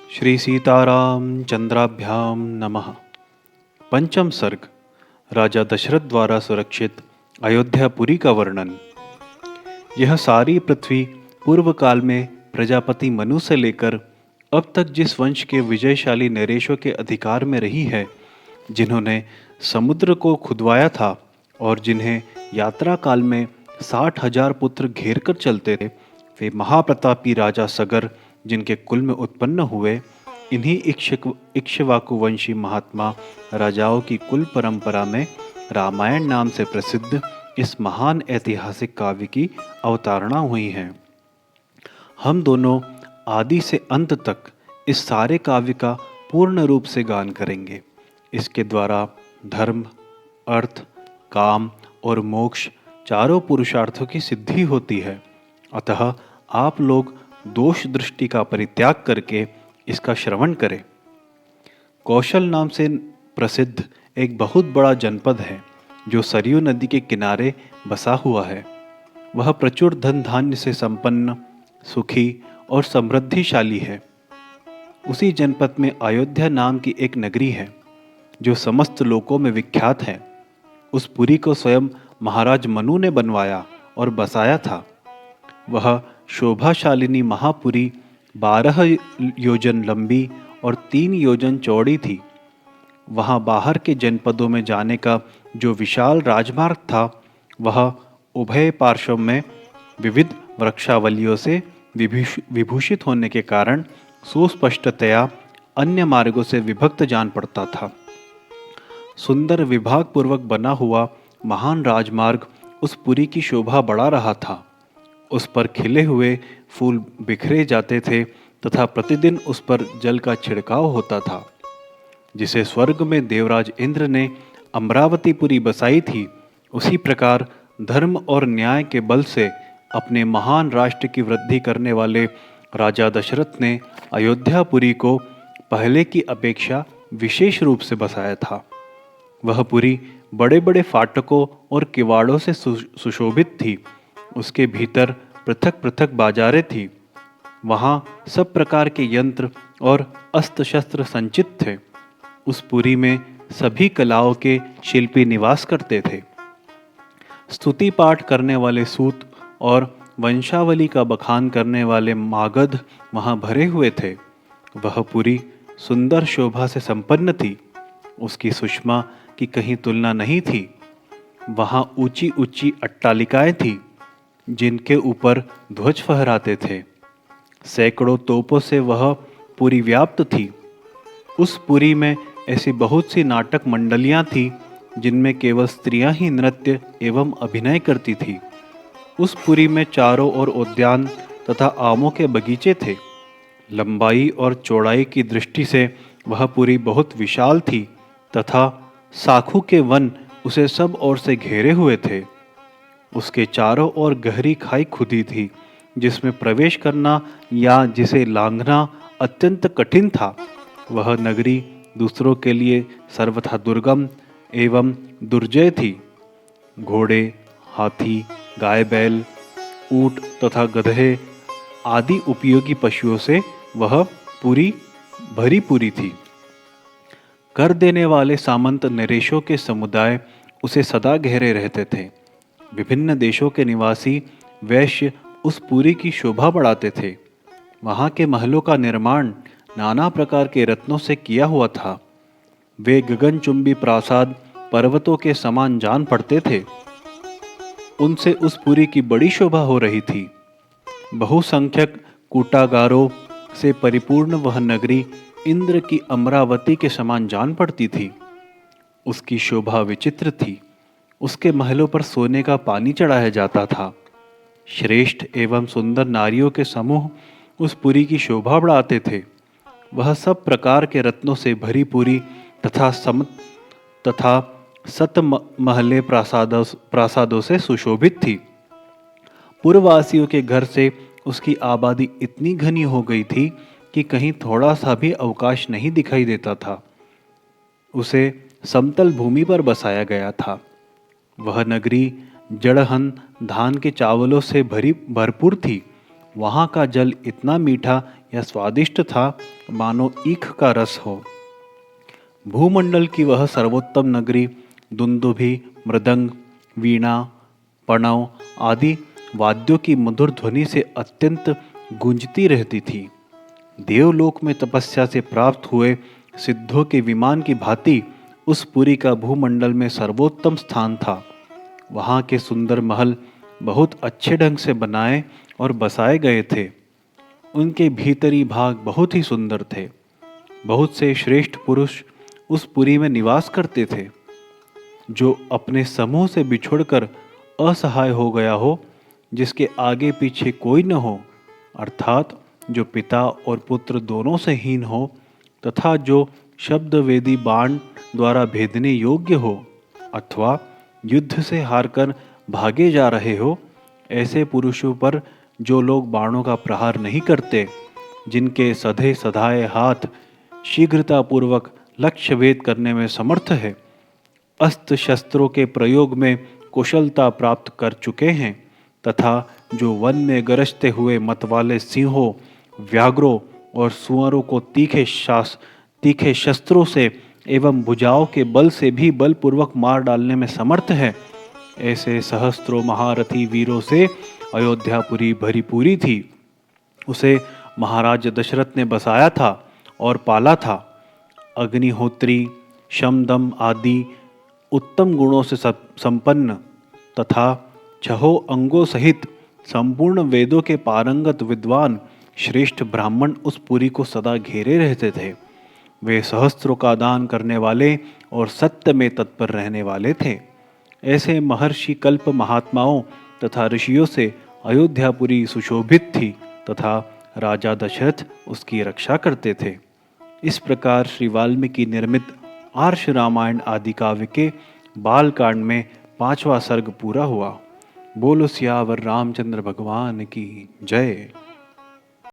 श्री सीताराम चंद्राभ्याम नमः। पंचम सर्ग राजा दशरथ द्वारा सुरक्षित अयोध्यापुरी का वर्णन। यह सारी पृथ्वी पूर्व काल में प्रजापति मनु से लेकर अब तक जिस वंश के विजयशाली नरेशों के अधिकार में रही है, जिन्होंने समुद्र को खुदवाया था और जिन्हें यात्रा काल में 60,000 पुत्र घेर कर चलते थे, वे महाप्रतापी राजा सगर जिनके कुल में उत्पन्न हुए, इन्हीं इक्ष्वाकु वंशी महात्मा राजाओं की कुल परंपरा में रामायण नाम से प्रसिद्ध इस महान ऐतिहासिक काव्य की अवतारणा हुई है। हम दोनों आदि से अंत तक इस सारे काव्य का पूर्ण रूप से गान करेंगे। इसके द्वारा धर्म, अर्थ, काम और मोक्ष चारों पुरुषार्थों की सिद्धि होती है। अतः आप लोग दोष दृष्टि का परित्याग करके इसका श्रवण करें। कौशल नाम से प्रसिद्ध एक बहुत बड़ा जनपद है जो सरयू नदी के किनारे बसा हुआ है। वह प्रचुर धन धान्य से संपन्न, सुखी और समृद्धिशाली है। उसी जनपद में अयोध्या नाम की एक नगरी है जो समस्त लोकों में विख्यात है। उस पुरी को स्वयं महाराज मनु ने बनवाया और बसाया था। वह शोभाशालिनी महापुरी 12 योजन लंबी और 3 योजन चौड़ी थी। वहाँ बाहर के जनपदों में जाने का जो विशाल राजमार्ग था, वह उभय पार्श्व में विविध वृक्षावलियों से विभूषित होने के कारण सुस्पष्टतया अन्य मार्गों से विभक्त जान पड़ता था। सुंदर विभाग पूर्वक बना हुआ महान राजमार्ग उस पुरी की शोभा बढ़ा रहा था। उस पर खिले हुए फूल बिखरे जाते थे तथा प्रतिदिन उस पर जल का छिड़काव होता था। जिसे स्वर्ग में देवराज इंद्र ने अमरावतीपुरी बसाई थी, उसी प्रकार धर्म और न्याय के बल से अपने महान राष्ट्र की वृद्धि करने वाले राजा दशरथ ने अयोध्यापुरी को पहले की अपेक्षा विशेष रूप से बसाया था। वह पुरी बड़े बड़े फाटकों और किवाड़ों से सुशोभित थी। उसके भीतर पृथक पृथक बाजारें थी। वहाँ सब प्रकार के यंत्र और अस्त्र शस्त्र संचित थे। उस पुरी में सभी कलाओं के शिल्पी निवास करते थे। स्तुति पाठ करने वाले सूत और वंशावली का बखान करने वाले मागध वहाँ भरे हुए थे। वह पुरी सुंदर शोभा से संपन्न थी। उसकी सुषमा की कहीं तुलना नहीं थी। वहाँ ऊंची ऊंची अट्टालिकाएं थी जिनके ऊपर ध्वज फहराते थे। सैकड़ों तोपों से वह पुरी व्याप्त थी। उस पुरी में ऐसी बहुत सी नाटक मंडलियां थीं जिनमें केवल स्त्रियां ही नृत्य एवं अभिनय करती थी। उस पुरी में चारों ओर उद्यान तथा आमों के बगीचे थे। लंबाई और चौड़ाई की दृष्टि से वह पुरी बहुत विशाल थी तथा साखू के वन उसे सब ओर से घेरे हुए थे। उसके चारों ओर गहरी खाई खुदी थी जिसमें प्रवेश करना या जिसे लांघना अत्यंत कठिन था। वह नगरी दूसरों के लिए सर्वथा दुर्गम एवं दुर्जय थी। घोड़े, हाथी, गाय बैल, ऊंट तथा गधे आदि उपयोगी पशुओं से वह पूरी भरी पूरी थी। कर देने वाले सामंत नरेशों के समुदाय उसे सदा घेरे रहते थे। विभिन्न देशों के निवासी वैश्य उस पुरी की शोभा बढ़ाते थे। वहाँ के महलों का निर्माण नाना प्रकार के रत्नों से किया हुआ था। वे गगनचुंबी प्रासाद पर्वतों के समान जान पड़ते थे। उनसे उस पुरी की बड़ी शोभा हो रही थी। बहुसंख्यक कूटागारों से परिपूर्ण वह नगरी इंद्र की अमरावती के समान जान पड़ती थी। उसकी शोभा विचित्र थी। उसके महलों पर सोने का पानी चढ़ाया जाता था। श्रेष्ठ एवं सुंदर नारियों के समूह उस पुरी की शोभा बढ़ाते थे। वह सब प्रकार के रत्नों से भरी पुरी तथा सत महले प्रासादों से सुशोभित थी। पूर्ववासियों के घर से उसकी आबादी इतनी घनी हो गई थी कि कहीं थोड़ा सा भी अवकाश नहीं दिखाई देता था। उसे समतल भूमि पर बसाया गया था। वह नगरी जड़हन धान के चावलों से भरपूर थी। वहाँ का जल इतना मीठा या स्वादिष्ट था मानो ईख का रस हो। भूमंडल की वह सर्वोत्तम नगरी दुंदुभि, मृदंग, वीणा, पणव आदि वाद्यों की मधुर ध्वनि से अत्यंत गूंजती रहती थी। देवलोक में तपस्या से प्राप्त हुए सिद्धों के विमान की भांति उस पुरी का भूमंडल में सर्वोत्तम स्थान था। वहाँ के सुंदर महल बहुत अच्छे ढंग से बनाए और बसाए गए थे। उनके भीतरी भाग बहुत ही सुंदर थे। बहुत से श्रेष्ठ पुरुष उस पुरी में निवास करते थे। जो अपने समूह से बिछुड़कर असहाय हो गया हो, जिसके आगे पीछे कोई न हो, अर्थात जो पिता और पुत्र दोनों से हीन हो, तथा जो शब्द वेदी बाण द्वारा भेदने योग्य हो, अथवा युद्ध से हारकर भागे जा रहे हो, ऐसे पुरुषों पर जो लोग बाणों का प्रहार नहीं करते, जिनके सधे सधाए हाथ शीघ्रतापूर्वक लक्ष्य भेद करने में समर्थ है, अस्त्र शस्त्रों के प्रयोग में कुशलता प्राप्त कर चुके हैं, तथा जो वन में गरजते हुए मतवाले सिंहों, व्याघ्रों और सुअरों को तीखे शस्त्रों से एवं भुजाओं के बल से भी बलपूर्वक मार डालने में समर्थ है, ऐसे सहस्त्रों महारथी वीरों से अयोध्यापुरी भरी पूरी थी। उसे महाराज दशरथ ने बसाया था और पाला था। अग्निहोत्री, शमदम आदि उत्तम गुणों से संपन्न तथा छहों अंगों सहित संपूर्ण वेदों के पारंगत विद्वान श्रेष्ठ ब्राह्मण उस पुरी को सदा घेरे रहते थे। वे सहस्त्रों का दान करने वाले और सत्य में तत्पर रहने वाले थे। ऐसे महर्षि कल्प महात्माओं तथा ऋषियों से अयोध्यापुरी सुशोभित थी तथा राजा दशरथ उसकी रक्षा करते थे। इस प्रकार श्री वाल्मीकि निर्मित आर्ष रामायण आदि काव्य के बालकांड में 5वां सर्ग पूरा हुआ। बोलो सियावर रामचंद्र भगवान की जय।